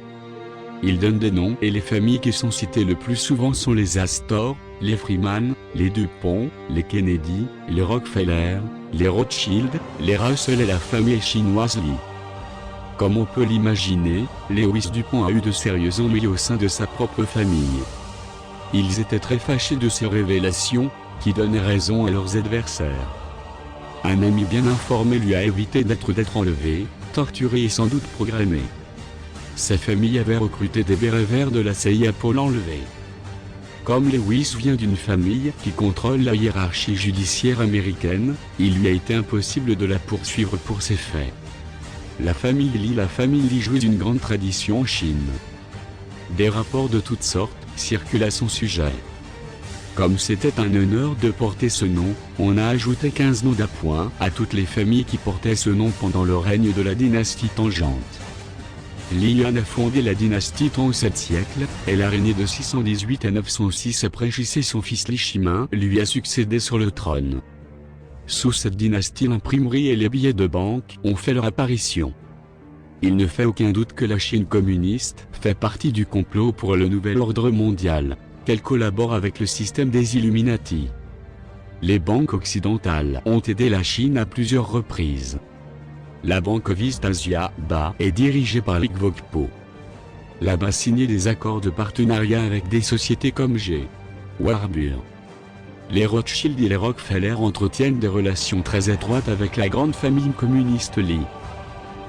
Il donne des noms et les familles qui sont citées le plus souvent sont les Astor, les Freeman, les Dupont, les Kennedy, les Rockefeller, les Rothschild, les Russell et la famille chinoise Lee. Comme on peut l'imaginer, Lewis Dupont a eu de sérieux ennuis au sein de sa propre famille. Ils étaient très fâchés de ces révélations, qui donnaient raison à leurs adversaires. Un ami bien informé lui a évité d'être enlevé, torturé et sans doute programmé. Sa famille avait recruté des bérets verts de la CIA pour l'enlever. Comme Lewis vient d'une famille qui contrôle la hiérarchie judiciaire américaine, il lui a été impossible de la poursuivre pour ces faits. La famille Lee jouit d'une grande tradition en Chine. Des rapports de toutes sortes circulent à son sujet. Comme c'était un honneur de porter ce nom, on a ajouté 15 noms d'appoint à toutes les familles qui portaient ce nom pendant le règne de la dynastie Tangente. Li Yuan a fondé la dynastie Tang au 7e siècle, elle a régné de 618 à 906 après J-C. Son fils Li Shimin lui a succédé sur le trône. Sous cette dynastie, l'imprimerie et les billets de banque ont fait leur apparition. Il ne fait aucun doute que la Chine communiste fait partie du complot pour le nouvel ordre mondial, qu'elle collabore avec le système des Illuminati. Les banques occidentales ont aidé la Chine à plusieurs reprises. La banque Vista Asia (BA) est dirigée par Li Kwokpo. La BA signait des accords de partenariat avec des sociétés comme G. Warburg. Les Rothschild et les Rockefeller entretiennent des relations très étroites avec la grande famille communiste Li.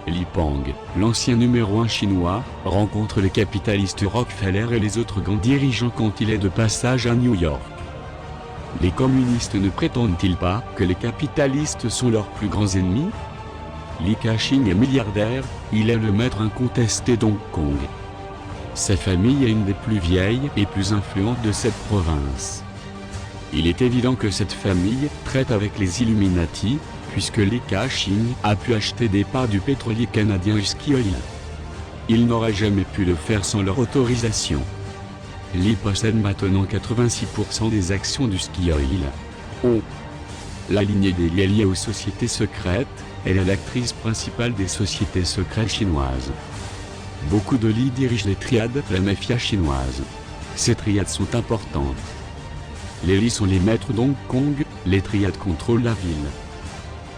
Li Peng, l'ancien numéro 1 chinois, rencontre les capitalistes Rockefeller et les autres grands dirigeants quand il est de passage à New York. Les communistes ne prétendent-ils pas que les capitalistes sont leurs plus grands ennemis? Li Ka-shing est milliardaire, il est le maître incontesté d'Hong Kong. Sa famille est une des plus vieilles et plus influentes de cette province. Il est évident que cette famille traite avec les Illuminati, puisque Li Ka-shing a pu acheter des parts du pétrolier canadien Husky Oil. Il n'aurait jamais pu le faire sans leur autorisation. Li possède maintenant 86% des actions du Husky Oil. La lignée des Li est liée aux sociétés secrètes, elle est l'actrice principale des sociétés secrètes chinoises. Beaucoup de Li dirigent les triades, la mafia chinoise. Ces triades sont importantes. Les Li sont les maîtres d'Hong Kong, les triades contrôlent la ville.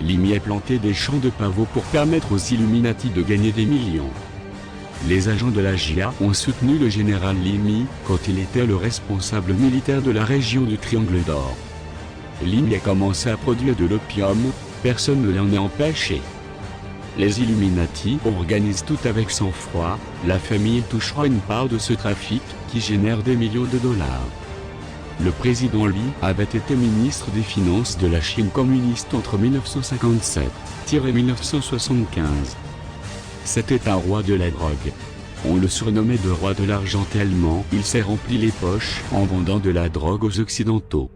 Li a planté des champs de pavots pour permettre aux Illuminati de gagner des millions. Les agents de la JA ont soutenu le général Li Mi quand il était le responsable militaire de la région du Triangle d'Or. Li a commencé à produire de l'opium, personne ne l'en a empêché. Les Illuminati organisent tout avec sang-froid, la famille touchera une part de ce trafic qui génère des millions de dollars. Le président Li avait été ministre des Finances de la Chine communiste entre 1957 et 1975. C'était un roi de la drogue. On le surnommait de roi de l'argent tellement il s'est rempli les poches en vendant de la drogue aux Occidentaux.